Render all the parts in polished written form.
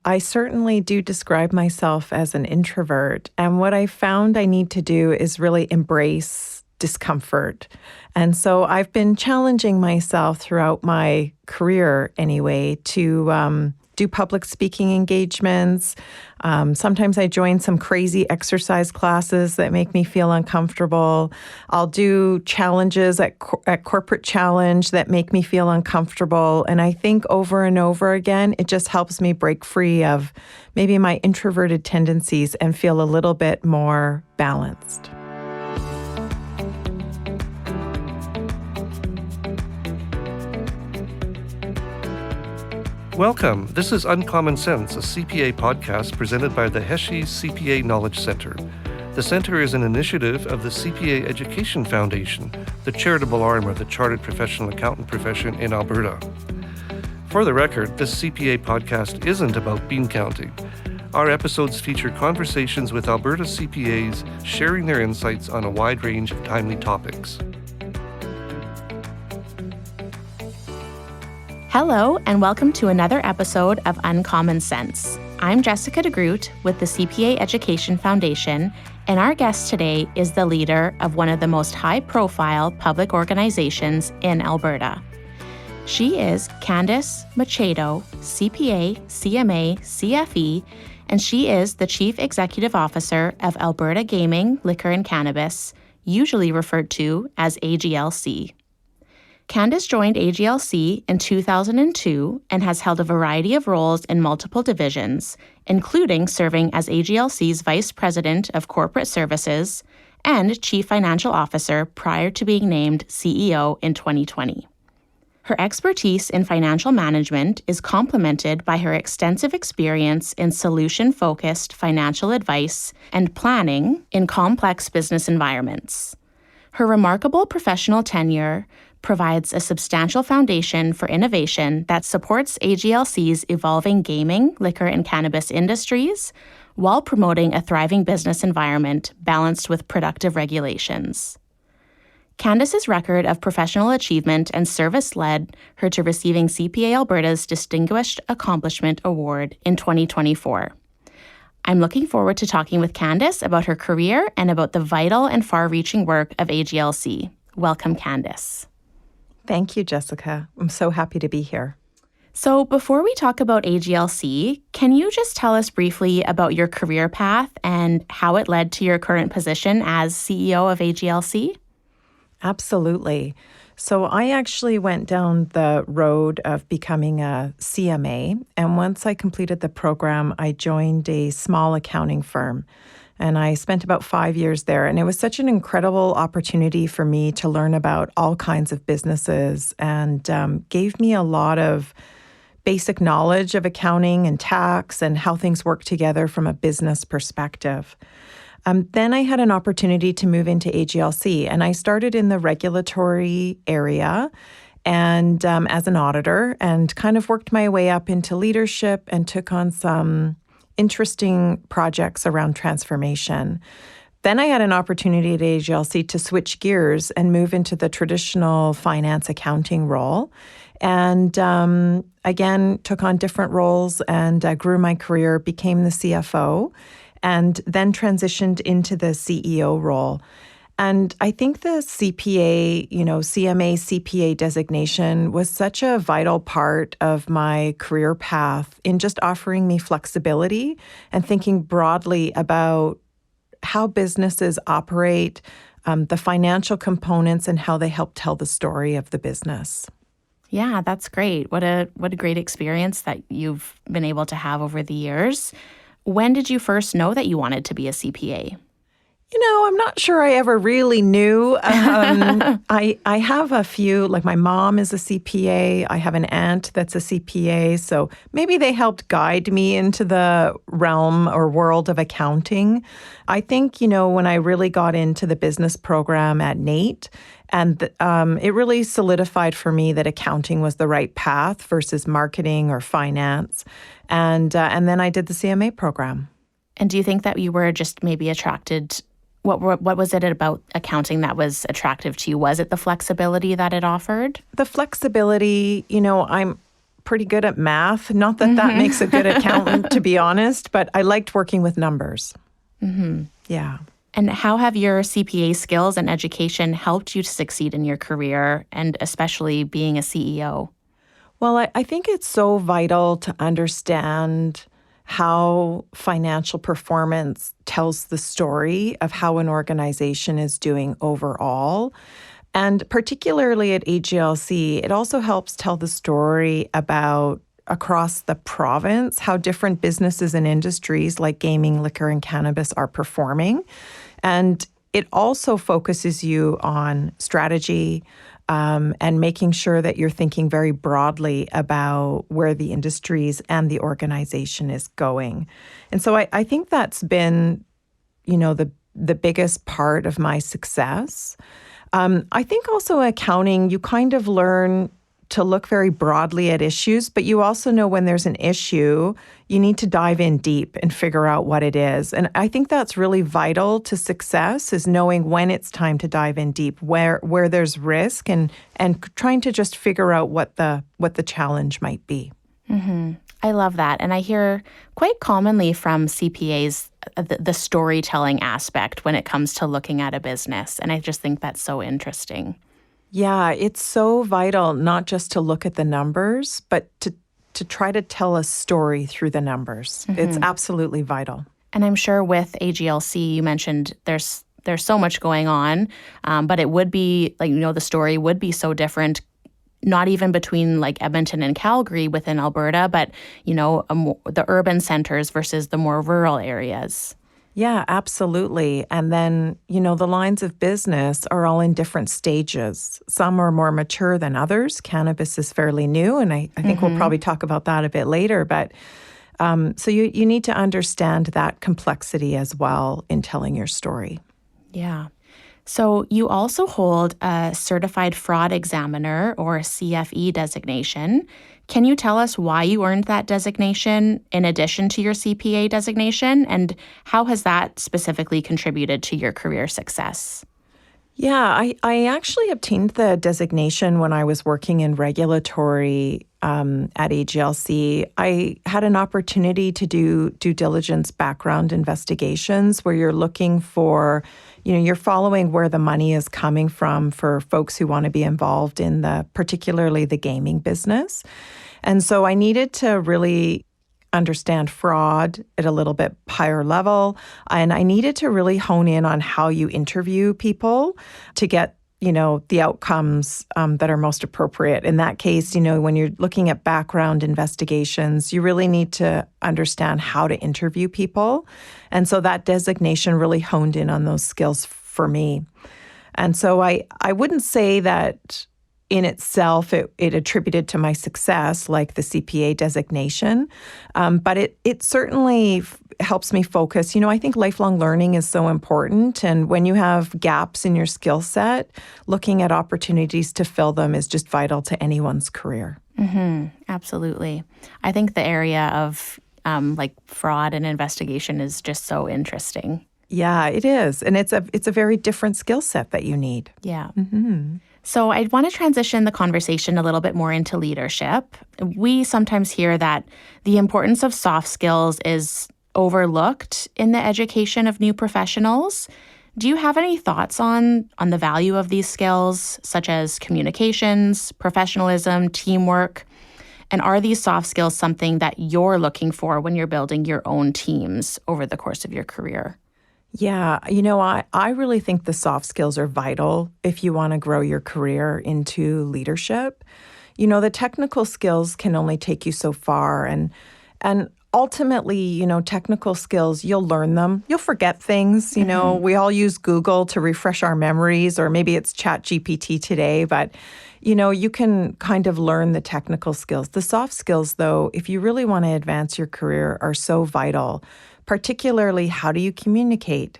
I certainly do describe myself as an introvert. And what I found I need to do is really embrace discomfort. And so I've been challenging myself throughout my career anyway to do public speaking engagements. Sometimes I join some crazy exercise classes that make me feel uncomfortable. I'll do challenges at Corporate Challenge that make me feel uncomfortable. And I think over and over again, it just helps me break free of maybe my introverted tendencies and feel a little bit more balanced. Welcome. This is Uncommon Sense, a CPA podcast presented by the Heshe CPA Knowledge Center. The center is an initiative of the CPA Education Foundation, the charitable arm of the chartered professional accountant profession in Alberta. For the record, this CPA podcast isn't about bean counting. Our episodes feature conversations with Alberta CPAs sharing their insights on a wide range of timely topics. Hello, and welcome to another episode of Uncommon Sense. I'm Jessica de Groot with the CPA Education Foundation, and our guest today is the leader of one of the most high-profile public organizations in Alberta. She is Kandice Machado CPA, CMA, CFE, and she is the Chief Executive Officer of Alberta Gaming, Liquor and Cannabis, usually referred to as AGLC. Kandice joined AGLC in 2002 and has held a variety of roles in multiple divisions, including serving as AGLC's Vice President of Corporate Services and Chief Financial Officer prior to being named CEO in 2020. Her expertise in financial management is complemented by her extensive experience in solution-focused financial advice and planning in complex business environments. Her remarkable professional tenure provides a substantial foundation for innovation that supports AGLC's evolving gaming, liquor, and cannabis industries while promoting a thriving business environment balanced with productive regulations. Kandice's record of professional achievement and service led her to receiving CPA Alberta's Distinguished Accomplishment Award in 2024. I'm looking forward to talking with Kandice about her career and about the vital and far-reaching work of AGLC. Welcome, Kandice. Thank you, Jessica. I'm so happy to be here. So before we talk about AGLC, can you just tell us briefly about your career path and how it led to your current position as CEO of AGLC? Absolutely. So I actually went down the road of becoming a CMA, and once I completed the program, I joined a small accounting firm. And I spent about 5 years there. And it was such an incredible opportunity for me to learn about all kinds of businesses and gave me a lot of basic knowledge of accounting and tax and how things work together from a business perspective. Then I had an opportunity to move into AGLC, and I started in the regulatory area and as an auditor, and kind of worked my way up into leadership and took on some interesting projects around transformation. Then I had an opportunity at AGLC to switch gears and move into the traditional finance accounting role. And again, took on different roles and grew my career, became the CFO, and then transitioned into the CEO role. And I think the CPA, CMA CPA designation was such a vital part of my career path in just offering me flexibility and thinking broadly about how businesses operate, the financial components, and how they help tell the story of the business. Yeah, that's great. What a great experience that you've been able to have over the years. When did you first know that you wanted to be a CPA? I'm not sure I ever really knew. I have a few, like my mom is a CPA. I have an aunt that's a CPA. So maybe they helped guide me into the realm or world of accounting. I think, when I really got into the business program at NAIT, and it really solidified for me that accounting was the right path versus marketing or finance. And then I did the CMA program. And do you think that you were just maybe attracted? What was it about accounting that was attractive to you? Was it the flexibility that it offered? The flexibility, I'm pretty good at math. Not that that makes a good accountant, to be honest, but I liked working with numbers. Yeah. And how have your CPA skills and education helped you to succeed in your career, and especially being a CEO? Well, I think it's so vital to understand how financial performance tells the story of how an organization is doing overall. And particularly at AGLC, it also helps tell the story about across the province, how different businesses and industries like gaming, liquor, and cannabis are performing. And it also focuses you on strategy and making sure that you're thinking very broadly about where the industries and the organization is going. And so I think that's been, the biggest part of my success. I think also accounting, you kind of learn to look very broadly at issues, but you also know when there's an issue, you need to dive in deep and figure out what it is. And I think that's really vital to success, is knowing when it's time to dive in deep, where there's risk, and trying to just figure out what the challenge might be. I love that. And I hear quite commonly from CPAs the storytelling aspect when it comes to looking at a business. And I just think that's so interesting. Yeah, it's so vital not just to look at the numbers, but to try to tell a story through the numbers. It's absolutely vital. And I'm sure with AGLC, you mentioned there's so much going on, but it would be the story would be so different, not even between like Edmonton and Calgary within Alberta, but, the urban centers versus the more rural areas. Yeah, absolutely. And then, the lines of business are all in different stages. Some are more mature than others. Cannabis is fairly new, and I think we'll probably talk about that a bit later. But so you need to understand that complexity as well in telling your story. Yeah. So you also hold a Certified Fraud Examiner, or CFE designation. Can you tell us why you earned that designation in addition to your CPA designation, and how has that specifically contributed to your career success? Yeah, I actually obtained the designation when I was working in regulatory at AGLC. I had an opportunity to do due diligence background investigations where you're looking for, you're following where the money is coming from for folks who want to be involved in particularly the gaming business. And so I needed to really understand fraud at a little bit higher level. And I needed to really hone in on how you interview people to get, the outcomes that are most appropriate. In that case, when you're looking at background investigations, you really need to understand how to interview people. And so that designation really honed in on those skills for me. And so I wouldn't say that in itself, it attributed to my success, like the CPA designation. But it certainly helps me focus. I think lifelong learning is so important. And when you have gaps in your skill set, looking at opportunities to fill them is just vital to anyone's career. Absolutely. I think the area of fraud and investigation is just so interesting. Yeah, it is. And it's a very different skill set that you need. Yeah. So I want to transition the conversation a little bit more into leadership. We sometimes hear that the importance of soft skills is overlooked in the education of new professionals. Do you have any thoughts on the value of these skills, such as communications, professionalism, teamwork? And are these soft skills something that you're looking for when you're building your own teams over the course of your career? Yeah, I really think the soft skills are vital if you want to grow your career into leadership. The technical skills can only take you so far, and ultimately, technical skills, you'll learn them. You'll forget things. We all use Google to refresh our memories, or maybe it's ChatGPT today, but you can kind of learn the technical skills. The soft skills, though, if you really want to advance your career, are so vital. Particularly, how do you communicate?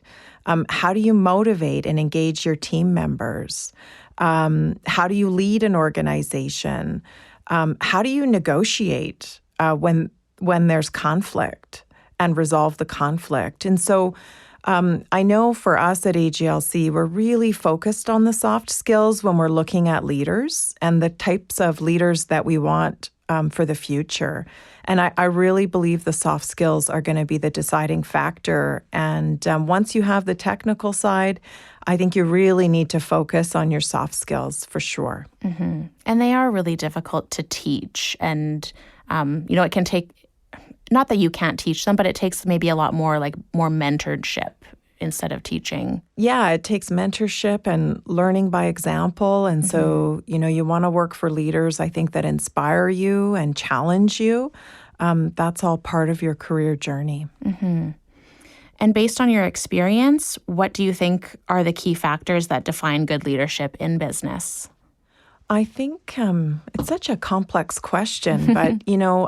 How do you motivate and engage your team members? How do you lead an organization? How do you negotiate when there's conflict and resolve the conflict? And so I know for us at AGLC, we're really focused on the soft skills when we're looking at leaders and the types of leaders that we want for the future. And I really believe the soft skills are going to be the deciding factor. And once you have the technical side, I think you really need to focus on your soft skills for sure. Mm-hmm. And they are really difficult to teach. And, it can take, not that you can't teach them, but it takes maybe a lot more mentorship instead of teaching. Yeah, it takes mentorship and learning by example. And so, you want to work for leaders, I think, that inspire you and challenge you. That's all part of your career journey. Mm-hmm. And based on your experience, what do you think are the key factors that define good leadership in business? I think it's such a complex question, but,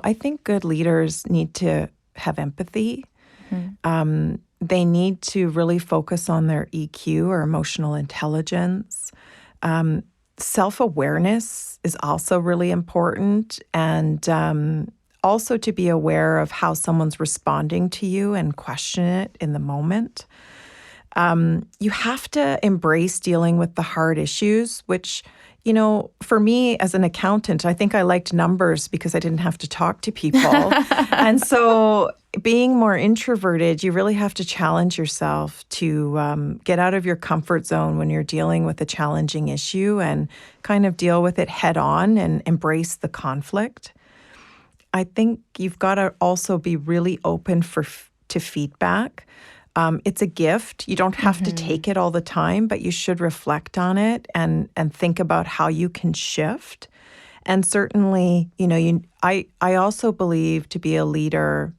I think good leaders need to have empathy. Mm-hmm. They need to really focus on their EQ or emotional intelligence. Self-awareness is also really important, and also to be aware of how someone's responding to you and question it in the moment. You have to embrace dealing with the hard issues, which, for me as an accountant, I think I liked numbers because I didn't have to talk to people. And so being more introverted, you really have to challenge yourself to get out of your comfort zone when you're dealing with a challenging issue and kind of deal with it head on and embrace the conflict. I think you've got to also be really open to feedback. It's a gift. You don't have to take it all the time, but you should reflect on it and think about how you can shift. And certainly, I also believe to be a leader,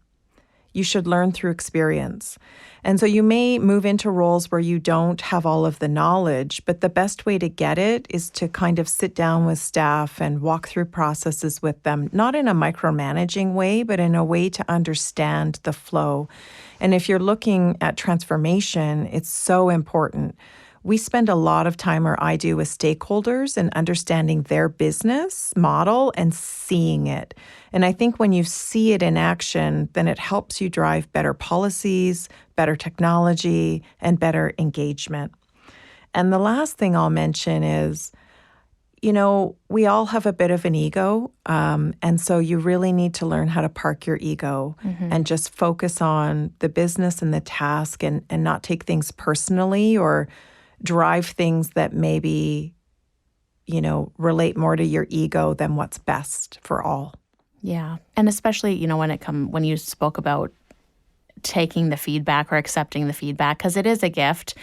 you should learn through experience. And so you may move into roles where you don't have all of the knowledge, but the best way to get it is to kind of sit down with staff and walk through processes with them, not in a micromanaging way, but in a way to understand the flow. And if you're looking at transformation, it's so important. We spend a lot of time, or I do, with stakeholders and understanding their business model and seeing it. And I think when you see it in action, then it helps you drive better policies, better technology, and better engagement. And the last thing I'll mention is, we all have a bit of an ego. And so you really need to learn how to park your ego and just focus on the business and the task and not take things personally or drive things that maybe, relate more to your ego than what's best for all. Yeah. And especially, when you spoke about taking the feedback or accepting the feedback, because it is a gift.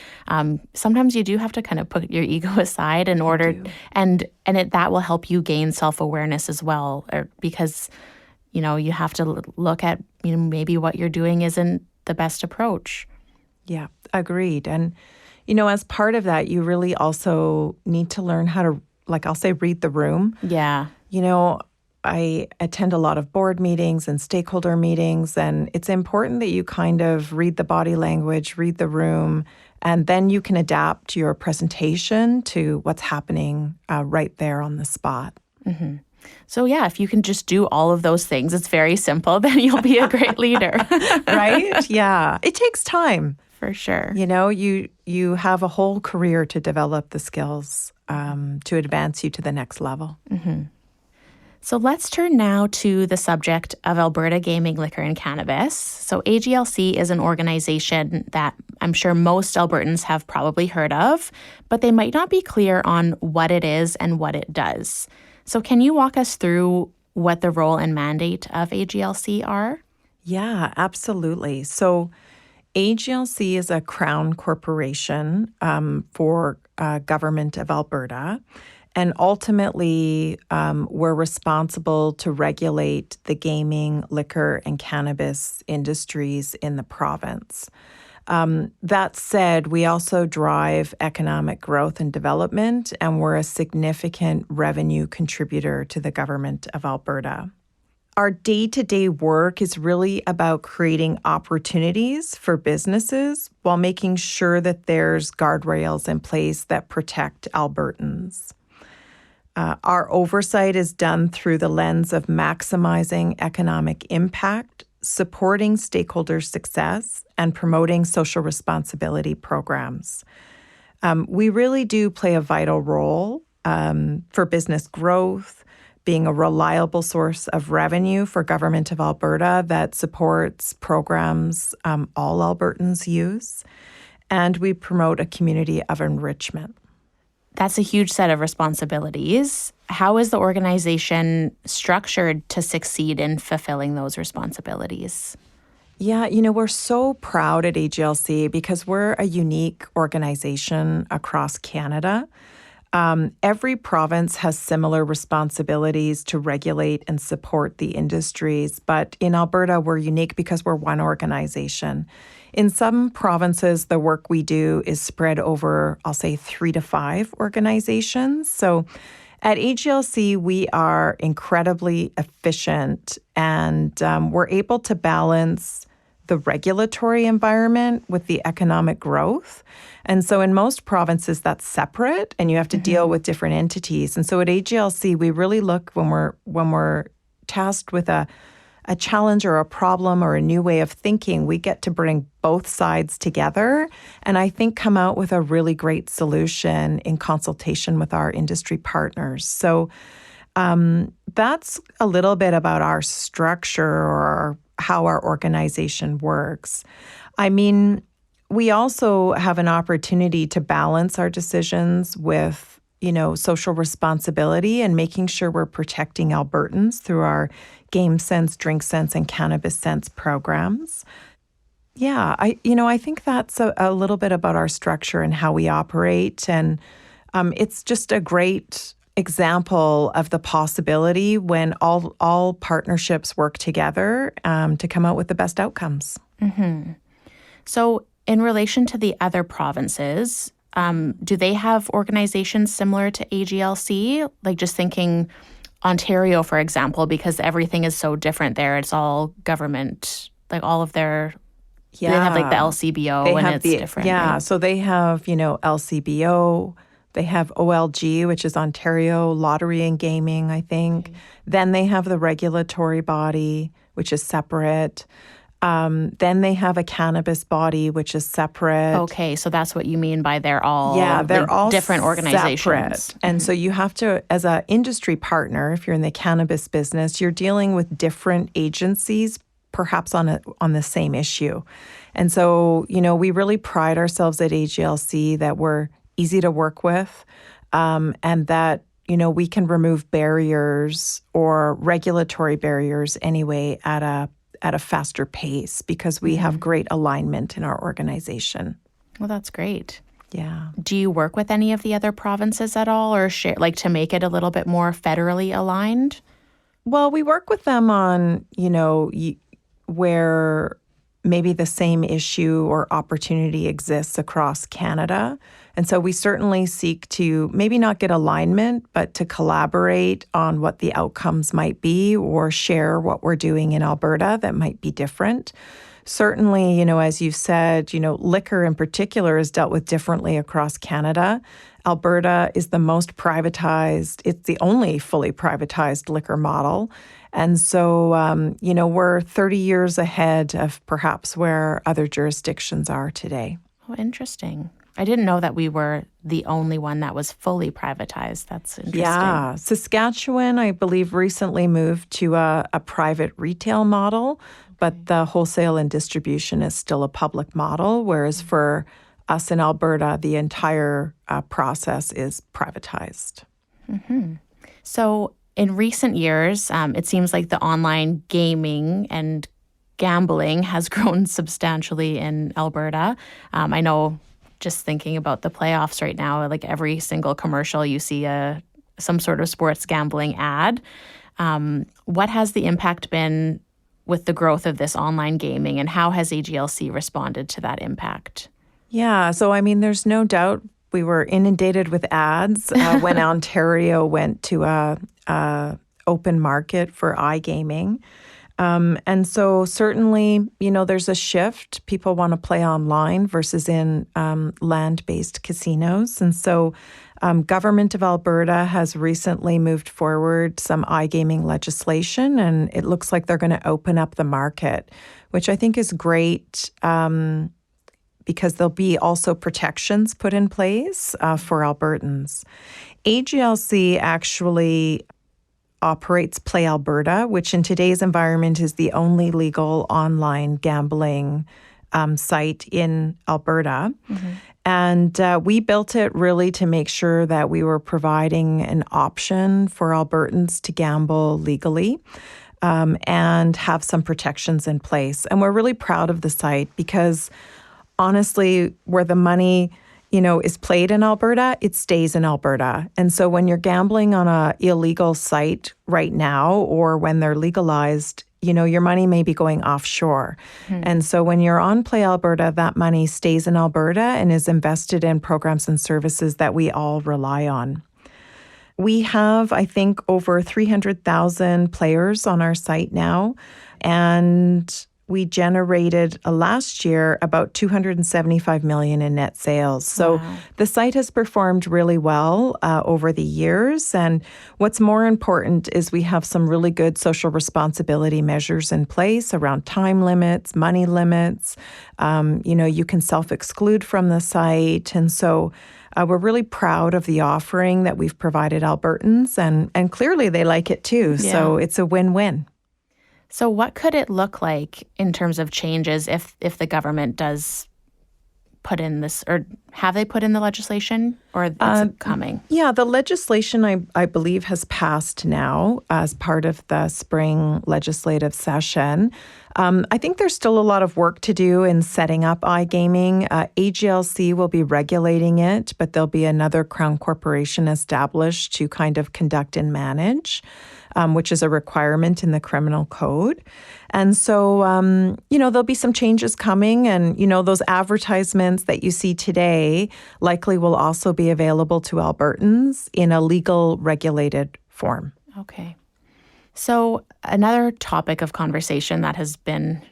Sometimes you do have to kind of put your ego aside in order, that will help you gain self-awareness as well, because, you have to look at, maybe what you're doing isn't the best approach. Yeah, agreed. And, as part of that, you really also need to learn how to, I'll say, read the room. Yeah. I attend a lot of board meetings and stakeholder meetings, and it's important that you kind of read the body language, read the room, and then you can adapt your presentation to what's happening right there on the spot. Mm-hmm. So yeah, if you can just do all of those things, it's very simple, then you'll be a great leader. Right? Yeah. It takes time. For sure. You have a whole career to develop the skills to advance you to the next level. Mm-hmm. So let's turn now to the subject of Alberta Gaming, Liquor and Cannabis. So AGLC is an organization that I'm sure most Albertans have probably heard of, but they might not be clear on what it is and what it does. So can you walk us through what the role and mandate of AGLC are? Yeah, absolutely. So AGLC is a Crown corporation for Government of Alberta. And ultimately, we're responsible to regulate the gaming, liquor, and cannabis industries in the province. That said, we also drive economic growth and development, and we're a significant revenue contributor to the Government of Alberta. Our day-to-day work is really about creating opportunities for businesses while making sure that there's guardrails in place that protect Albertans. Our oversight is done through the lens of maximizing economic impact, supporting stakeholder success, and promoting social responsibility programs. We really do play a vital role for business growth, being a reliable source of revenue for Government of Alberta that supports programs all Albertans use. And we promote a community of enrichment. That's a huge set of responsibilities. How is the organization structured to succeed in fulfilling those responsibilities? Yeah, we're so proud at AGLC because we're a unique organization across Canada. Every province has similar responsibilities to regulate and support the industries, but in Alberta, we're unique because we're one organization. In some provinces, the work we do is spread over, I'll say, 3 to 5 organizations. So at AGLC, we are incredibly efficient and we're able to balance the regulatory environment with the economic growth. And so in most provinces, that's separate and you have to deal with different entities. And so at AGLC, we really look when we're tasked with a challenge or a problem or a new way of thinking, we get to bring both sides together and I think come out with a really great solution in consultation with our industry partners. So that's a little bit about our structure or how our organization works. I mean, we also have an opportunity to balance our decisions with, social responsibility and making sure we're protecting Albertans through our Game Sense, Drink Sense, and Cannabis Sense programs. Yeah, I think that's a little bit about our structure and how we operate. And it's just a great example of the possibility when all partnerships work together to come out with the best outcomes. Mm-hmm. So in relation to the other provinces, do they have organizations similar to AGLC? Like just thinking Ontario, for example, because everything is so different there. It's all government, like all of their, they have like the LCBO and it's different. Yeah, right? so they have, LCBO. They have OLG, which is Ontario Lottery and Gaming, I think. Okay. Then they have the regulatory body, which is separate. Then they have a cannabis body, which is separate. Okay, so that's what you mean by they're all different organizations. Separate. And so you have to, as an industry partner, if you're in the cannabis business, you're dealing with different agencies, perhaps on the same issue. And so, we really pride ourselves at AGLC that we're easy to work with, and that, we can remove barriers or regulatory barriers anyway at a faster pace because we have great alignment in our organization. Well, that's great. Yeah. Do you work with any of the other provinces at all or share, like to make it a little bit more federally aligned? Well, we work with them on, where maybe the same issue or opportunity exists across Canada. And so we certainly seek to maybe not get alignment, but to collaborate on what the outcomes might be or share what we're doing in Alberta that might be different. Certainly, as you've said, liquor in particular is dealt with differently across Canada. Alberta is the most privatized. It's the only fully privatized liquor model. And so, we're 30 years ahead of perhaps where other jurisdictions are today. Oh, interesting. I didn't know that we were the only one that was fully privatized. That's interesting. Yeah. Saskatchewan, I believe, recently moved to a private retail model, but the wholesale and distribution is still a public model, whereas for us in Alberta, the entire process is privatized. Mm-hmm. So in recent years, it seems like the online gaming and gambling has grown substantially in Alberta. I know just thinking about the playoffs right now, like every single commercial you see some sort of sports gambling ad. What has the impact been with the growth of this online gaming and how has AGLC responded to that impact? Yeah, so there's no doubt we were inundated with ads when Ontario went to a open market for iGaming. And so certainly, there's a shift. People want to play online versus in land-based casinos. And so Government of Alberta has recently moved forward some iGaming legislation, and it looks like they're going to open up the market, which I think is great because there'll be also protections put in place for Albertans. AGLC actually operates Play Alberta, which in today's environment is the only legal online gambling site in Alberta. And we built it really to make sure that we were providing an option for Albertans to gamble legally and have some protections in place. And we're really proud of the site because honestly, where the money is played in Alberta, it stays in Alberta. And so when you're gambling on a illegal site right now, or when they're legalized, your money may be going offshore. And so when you're on Play Alberta, that money stays in Alberta and is invested in programs and services that we all rely on. We have, I think, over 300,000 players on our site now, and we generated last year about $275 million in net sales. So the site has performed really well over the years. And what's more important is we have some really good social responsibility measures in place around time limits, money limits. You can self-exclude from the site. And so we're really proud of the offering that we've provided Albertans. And clearly they like it too. Yeah. So it's a win-win. So what could it look like in terms of changes if the government does put in this, or have they put in the legislation, or it's coming? Yeah, the legislation I believe has passed now as part of the spring legislative session. I think there's still a lot of work to do in setting up iGaming. AGLC will be regulating it, but there'll be another Crown corporation established to kind of conduct and manage, which is a requirement in the criminal code. And so, there'll be some changes coming, and, those advertisements that you see today likely will also be available to Albertans in a legal regulated form. Okay. So another topic of conversation that has been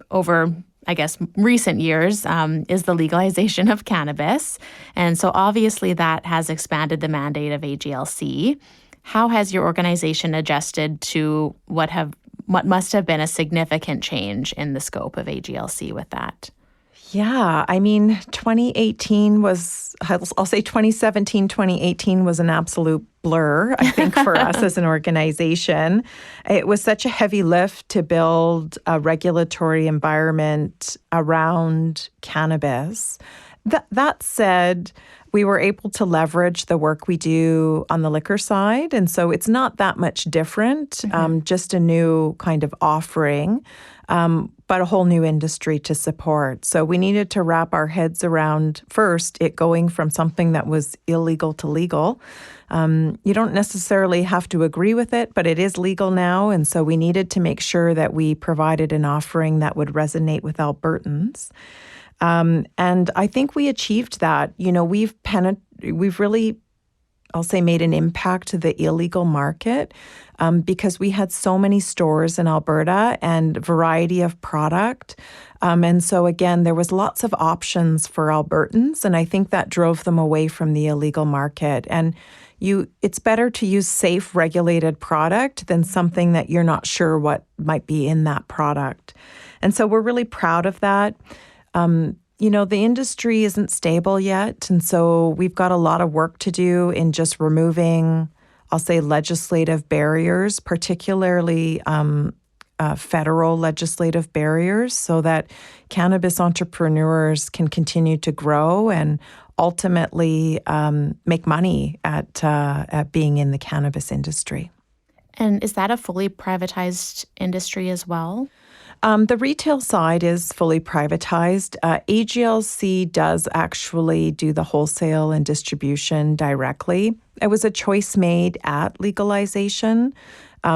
over, I guess, recent years is the legalization of cannabis. And so obviously that has expanded the mandate of AGLC. How has your organization adjusted to what must have been a significant change in the scope of AGLC with that? Yeah, 2017, 2018 was an absolute blur, I think, for us as an organization. It was such a heavy lift to build a regulatory environment around cannabis. That said, we were able to leverage the work we do on the liquor side. And so it's not that much different, just a new kind of offering, but a whole new industry to support. So we needed to wrap our heads around, first, it going from something that was illegal to legal. You don't necessarily have to agree with it, but it is legal now. And so we needed to make sure that we provided an offering that would resonate with Albertans. And I think we achieved that. We've really, I'll say, made an impact to the illegal market because we had so many stores in Alberta and variety of product. And so, again, there was lots of options for Albertans, and I think that drove them away from the illegal market. And it's better to use safe, regulated product than something that you're not sure what might be in that product. And so we're really proud of that. The industry isn't stable yet, and so we've got a lot of work to do in just removing, I'll say, legislative barriers, particularly federal legislative barriers, so that cannabis entrepreneurs can continue to grow and ultimately make money at being in the cannabis industry. And is that a fully privatized industry as well? The retail side is fully privatized. AGLC does actually do the wholesale and distribution directly. It was a choice made at legalization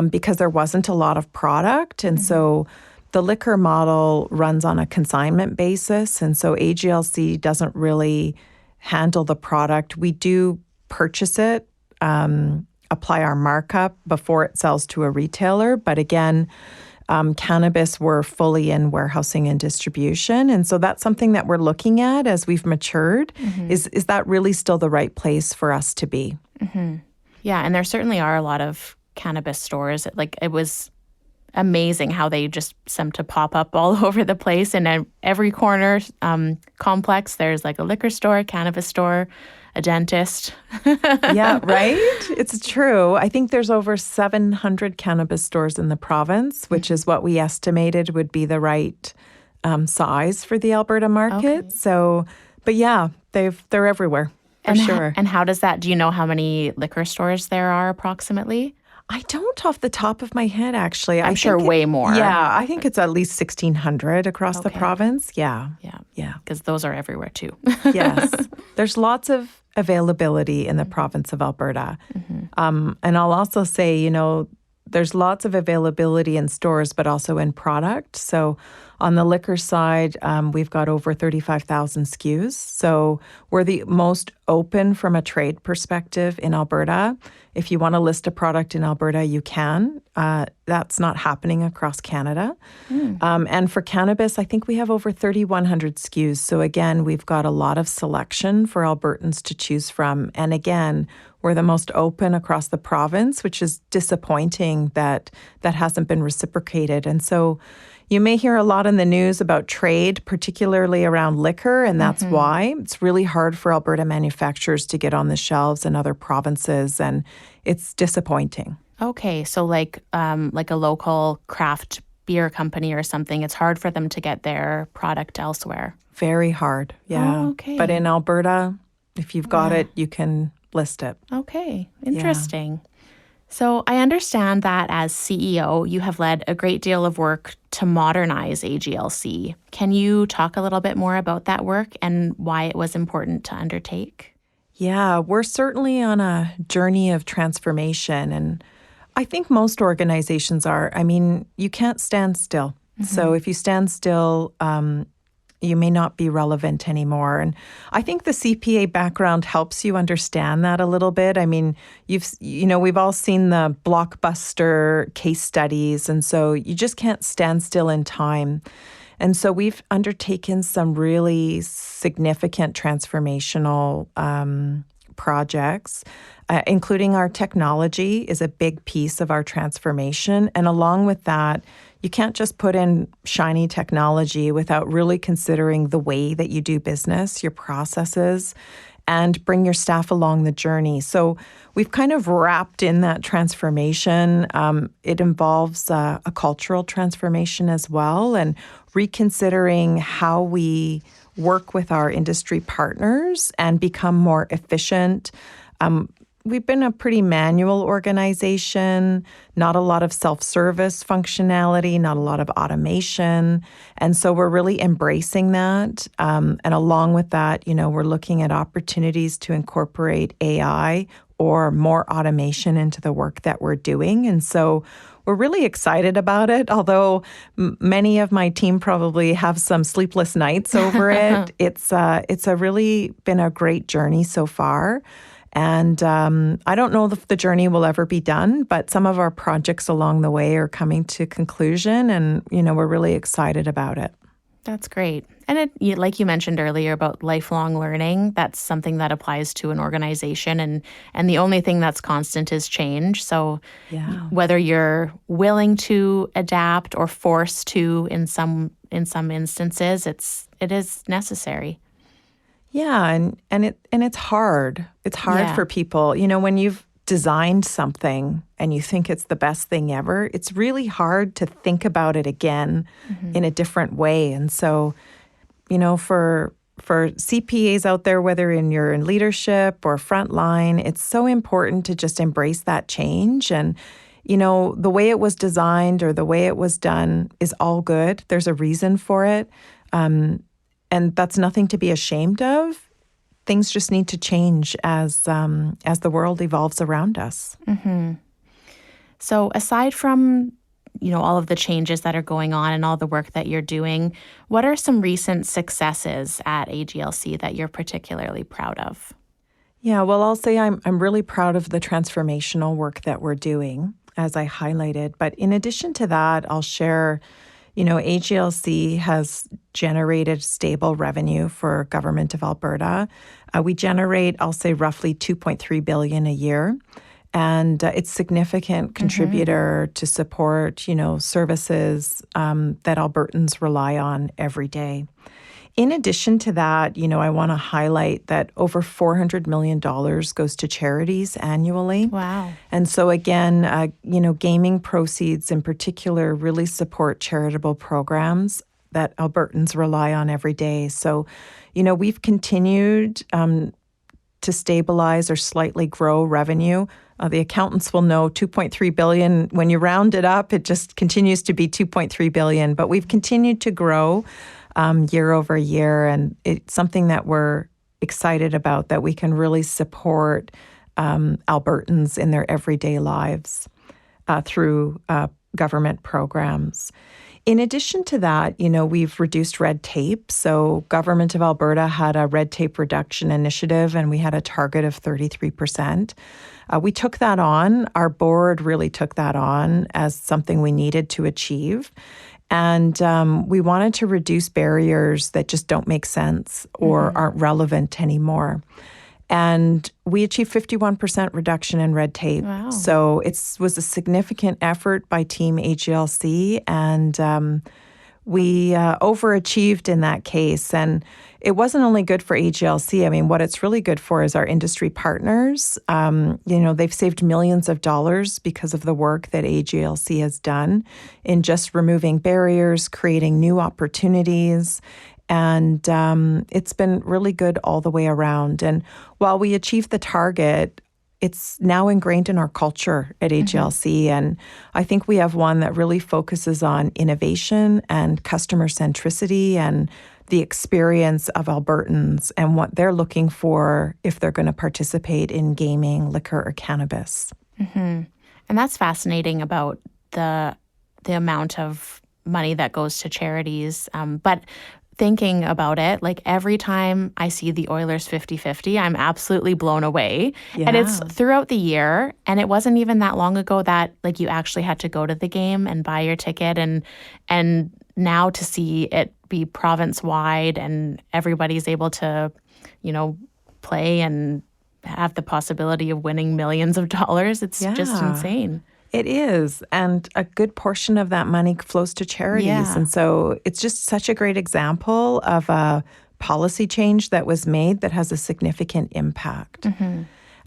because there wasn't a lot of product. And so the liquor model runs on a consignment basis. And so AGLC doesn't really handle the product. We do purchase it, apply our markup before it sells to a retailer. But again, cannabis, we're fully in warehousing and distribution. And so that's something that we're looking at as we've matured. Is that really still the right place for us to be? Yeah, and there certainly are a lot of cannabis stores. It was amazing how they just seem to pop up all over the place. In every corner complex, there's like a liquor store, a cannabis store, a dentist. Yeah, right? It's true. I think there's over 700 cannabis stores in the province, which is what we estimated would be the right size for the Alberta market. Okay. So, but yeah, they're everywhere for sure. And how does that, do you know how many liquor stores there are approximately? I don't off the top of my head, actually. I'm sure way more. Yeah, I think it's at least 1,600 across the province. Yeah. Yeah. Because those are everywhere too. Yes. There's lots of availability in the province of Alberta. And I'll also say, there's lots of availability in stores, but also in product. So on the liquor side, we've got over 35,000 SKUs. So we're the most open from a trade perspective in Alberta. If you want to list a product in Alberta, you can. That's not happening across Canada. And for cannabis, I think we have over 3,100 SKUs. So again, we've got a lot of selection for Albertans to choose from. And again, we're the most open across the province, which is disappointing that hasn't been reciprocated. And so you may hear a lot in the news about trade, particularly around liquor, and that's why. It's really hard for Alberta manufacturers to get on the shelves in other provinces, and it's disappointing. Okay, so like a local craft beer company or something, it's hard for them to get their product elsewhere. Very hard, yeah. Oh, okay. But in Alberta, if you've got it, you can list it. Okay, interesting. So I understand that as CEO, you have led a great deal of work to modernize AGLC. Can you talk a little bit more about that work and why it was important to undertake? Yeah, we're certainly on a journey of transformation. And I think most organizations are. I mean, you can't stand still. So if you stand still, you may not be relevant anymore. And I think the CPA background helps you understand that a little bit. I mean, we've all seen the blockbuster case studies, and so you just can't stand still in time. And so we've undertaken some really significant transformational projects, including our technology is a big piece of our transformation. And along with that, you can't just put in shiny technology without really considering the way that you do business, your processes, and bring your staff along the journey. So we've kind of wrapped in that transformation. It involves a cultural transformation as well, and reconsidering how we work with our industry partners and become more efficient. We've been a pretty manual organization, not a lot of self-service functionality, not a lot of automation. And so we're really embracing that. And along with that, we're looking at opportunities to incorporate AI or more automation into the work that we're doing. And so we're really excited about it, although many of my team probably have some sleepless nights over it. It's really been a great journey so far. And I don't know if the journey will ever be done, but some of our projects along the way are coming to conclusion, and we're really excited about it. That's great. And like you mentioned earlier about lifelong learning, that's something that applies to an organization, and the only thing that's constant is change. So whether you're willing to adapt or forced to in some instances, it is necessary. Yeah, and it's hard. It's hard for people. When you've designed something and you think it's the best thing ever, it's really hard to think about it again in a different way. And so, for CPAs out there, whether you're in leadership or frontline, it's so important to just embrace that change. And, the way it was designed or the way it was done is all good. There's a reason for it. And that's nothing to be ashamed of. Things just need to change as the world evolves around us. So aside from, all of the changes that are going on and all the work that you're doing, what are some recent successes at AGLC that you're particularly proud of? Yeah, well, I'll say I'm really proud of the transformational work that we're doing, as I highlighted. But in addition to that, I'll share AGLC has generated stable revenue for Government of Alberta. We generate, I'll say, roughly $2.3 billion a year. And it's significant contributor to support, services that Albertans rely on every day. In addition to that, I want to highlight that over $400 million goes to charities annually. Wow. And so again, gaming proceeds in particular really support charitable programs that Albertans rely on every day. So, we've continued to stabilize or slightly grow revenue. The accountants will know $2.3 billion. When you round it up, it just continues to be $2.3 billion. But we've continued to grow year over year, and it's something that we're excited about, that we can really support Albertans in their everyday lives through government programs. In addition to that, we've reduced red tape. So Government of Alberta had a red tape reduction initiative, and we had a target of 33%. We took that on. Our board really took that on as something we needed to achieve. And we wanted to reduce barriers that just don't make sense or aren't relevant anymore. And we achieved 51% reduction in red tape. Wow. So it was a significant effort by Team AGLC, and we overachieved in that case. And it wasn't only good for AGLC. I mean, what it's really good for is our industry partners. They've saved millions of dollars because of the work that AGLC has done in just removing barriers, creating new opportunities. And it's been really good all the way around. And while we achieved the target, it's now ingrained in our culture at AGLC. And I think we have one that really focuses on innovation and customer centricity and the experience of Albertans and what they're looking for if they're going to participate in gaming, liquor, or cannabis. And that's fascinating about the amount of money that goes to charities. But thinking about it, like every time I see the Oilers 50-50, I'm absolutely blown away. Yeah. And it's throughout the year. And it wasn't even that long ago that like you actually had to go to the game and buy your ticket. And now to see it be province-wide and everybody's able to, play and have the possibility of winning millions of dollars, it's just insane. It is. And a good portion of that money flows to charities. Yeah. And so it's just such a great example of a policy change that was made that has a significant impact.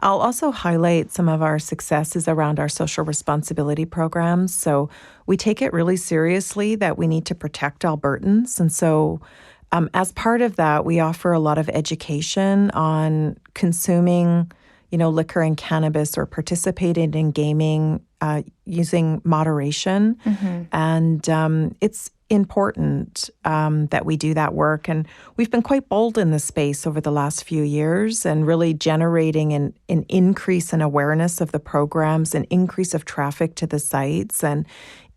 I'll also highlight some of our successes around our social responsibility programs. So we take it really seriously that we need to protect Albertans. And so as part of that, we offer a lot of education on consuming liquor and cannabis or participating in gaming using moderation. And it's important that we do that work. And we've been quite bold in this space over the last few years and really generating an increase in awareness of the programs, an increase of traffic to the sites, and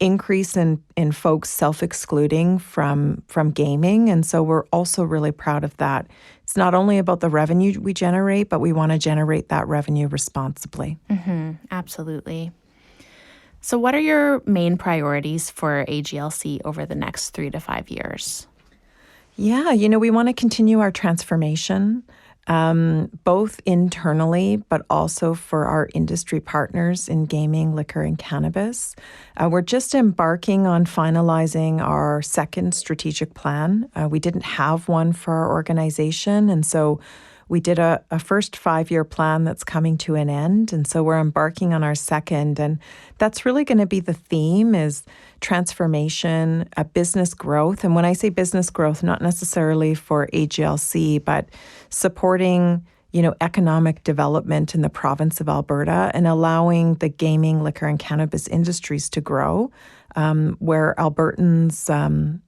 increase in folks self-excluding from gaming. And so we're also really proud of that. It's not only about the revenue we generate, but we want to generate that revenue responsibly. Absolutely. So what are your main priorities for AGLC over the next 3 to 5 years? Yeah, we want to continue our transformation, both internally, but also for our industry partners in gaming, liquor, and cannabis. We're just embarking on finalizing our second strategic plan. We didn't have one for our organization, and so we did a first 5-year plan that's coming to an end. And so we're embarking on our second. And that's really going to be the theme is transformation, business growth. And when I say business growth, not necessarily for AGLC, but supporting, economic development in the province of Alberta and allowing the gaming, liquor, and cannabis industries to grow, where Albertans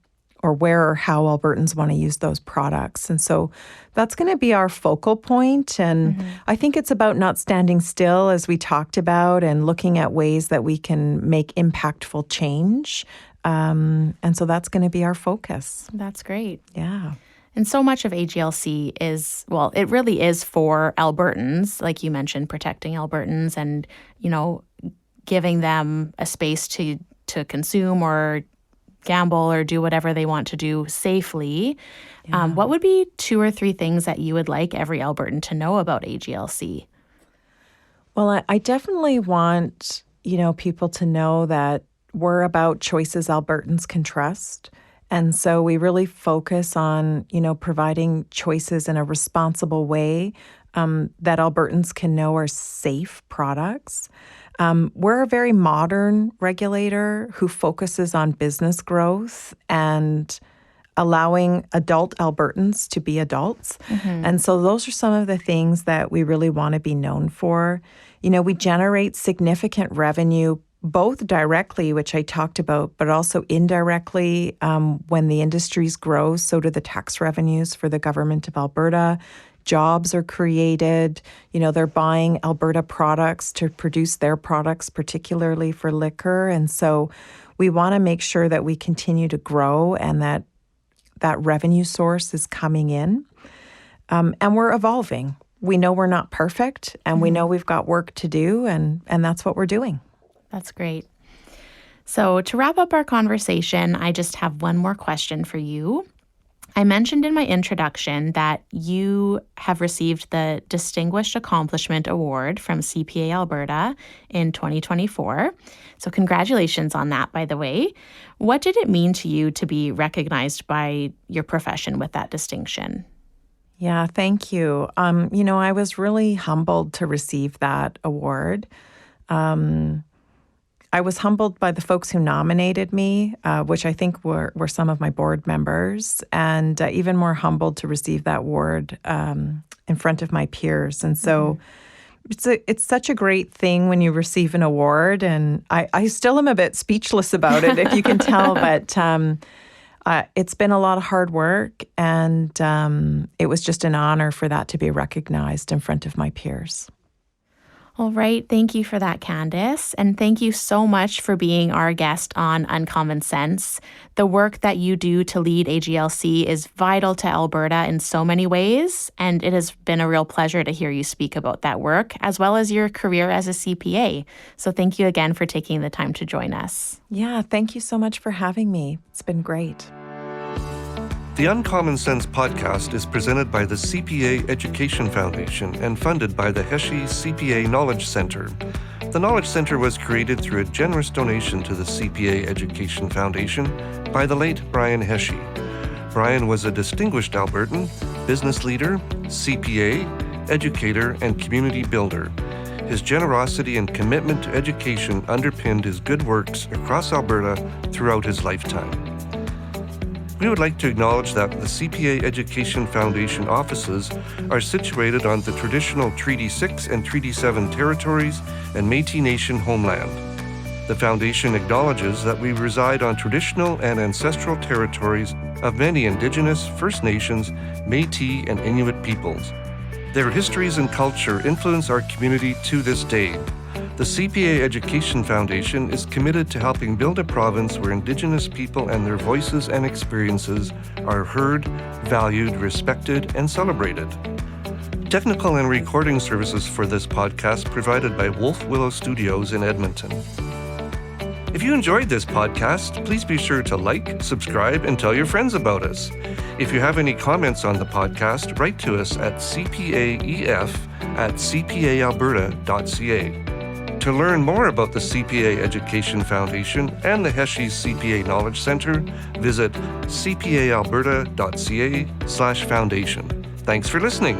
or where or how Albertans want to use those products. And so that's going to be our focal point. And I think it's about not standing still, as we talked about, and looking at ways that we can make impactful change. And so that's going to be our focus. That's great. Yeah. And so much of AGLC is, it really is for Albertans, like you mentioned, protecting Albertans and, giving them a space to consume or gamble or do whatever they want to do safely. Yeah. What would be 2 or 3 things that you would like every Albertan to know about AGLC? Well, I definitely want, people to know that we're about choices Albertans can trust. And so we really focus on, providing choices in a responsible way that Albertans can know are safe products. We're a very modern regulator who focuses on business growth and allowing adult Albertans to be adults. And so those are some of the things that we really want to be known for. We generate significant revenue, both directly, which I talked about, but also indirectly. When the industries grow, so do the tax revenues for the government of Alberta. Jobs are created. They're buying Alberta products to produce their products, particularly for liquor. And so we want to make sure that we continue to grow and that revenue source is coming in. And we're evolving. We know we're not perfect, and we know we've got work to do, and that's what we're doing. That's great. So to wrap up our conversation, I just have one more question for you. I mentioned in my introduction that you have received the Distinguished Accomplishment Award from CPA Alberta in 2024. So congratulations on that, by the way. What did it mean to you to be recognized by your profession with that distinction? Yeah, thank you. I was really humbled to receive that award. I was humbled by the folks who nominated me, which I think were some of my board members, and even more humbled to receive that award in front of my peers. And so it's such a great thing when you receive an award, and I still am a bit speechless about it, if you can tell, but it's been a lot of hard work, and it was just an honor for that to be recognized in front of my peers. All right. Thank you for that, Kandice. And thank you so much for being our guest on Uncommon Sense. The work that you do to lead AGLC is vital to Alberta in so many ways. And it has been a real pleasure to hear you speak about that work, as well as your career as a CPA. So thank you again for taking the time to join us. Yeah, thank you so much for having me. It's been great. The Uncommon Sense podcast is presented by the CPA Education Foundation and funded by the Heshie CPA Knowledge Centre. The Knowledge Centre was created through a generous donation to the CPA Education Foundation by the late Brian Heshie. Brian was a distinguished Albertan, business leader, CPA, educator, and community builder. His generosity and commitment to education underpinned his good works across Alberta throughout his lifetime. We would like to acknowledge that the CPA Education Foundation offices are situated on the traditional Treaty 6 and Treaty 7 territories and Métis Nation homeland. The Foundation acknowledges that we reside on traditional and ancestral territories of many Indigenous, First Nations, Métis, and Inuit peoples. Their histories and culture influence our community to this day. The CPA Education Foundation is committed to helping build a province where Indigenous people and their voices and experiences are heard, valued, respected, and celebrated. Technical and recording services for this podcast provided by Wolf Willow Studios in Edmonton. If you enjoyed this podcast, please be sure to like, subscribe, and tell your friends about us. If you have any comments on the podcast, write to us at cpaef@cpaalberta.ca. To learn more about the CPA Education Foundation and the Heshie CPA Knowledge Centre, visit cpaalberta.ca/foundation. Thanks for listening.